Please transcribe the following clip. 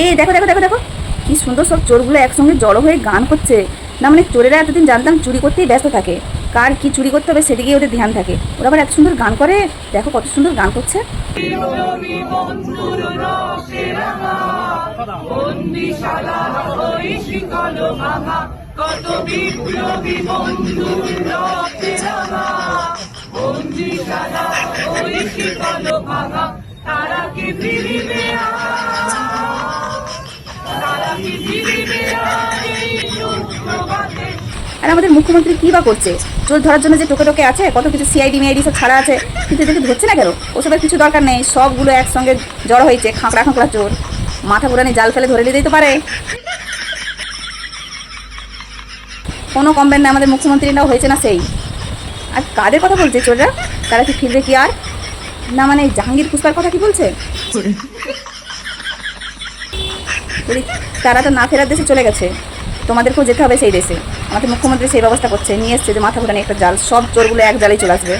এই দেখো দেখো দেখো দেখো, কি সুন্দর সব চোরগুলো একসঙ্গে জড়ো হয়ে গান করছে। না মানে চোরেরা এতদিন জানতাম চুরি করতেই ব্যস্ত থাকে, কার কি চুরি করতে হবে সেদিকেই ওদের ধ্যান থাকে। ওরা আবার এত সুন্দর গান করে, দেখো কত সুন্দর গান করছে। আর আমাদের মুখ্যমন্ত্রী কী বা করছে? চোর ধরার জন্য যে টোকে টোকে আছে, কত কিছু সিআইডি মিআইডি সব ছাড়া আছে, কিন্তু এদেরকে ধরছে না কেন? ওসবের কিছু দরকার নেই, সবগুলো একসঙ্গে জড়ো হয়েছে, খাঁকড়া খাঁকড়া চোর। মাথা পুরানি জাল ফেলে ধরে নিতেই তো পারে। কোনো কমবেন না, আমাদের মুখ্যমন্ত্রীরাও হয়েছে না সেই। আর কাদের কথা বলছে চোররা? তারা কি ফিরবে কি আর? না মানে জাহাঙ্গীর পুষ্পার কথা কি বলছে? তারা তো না ফেরার দেশে চলে গেছে, তোমাদেরকেও যেতে হবে সেই দেশে। আমাদের মুখ্যমন্ত্রী সেই ব্যবস্থা করছে, নিয়ে এসছে যে মাথা ঘুরানি একটা জাল, সব চোরগুলো এক জালেই চলে আসবে।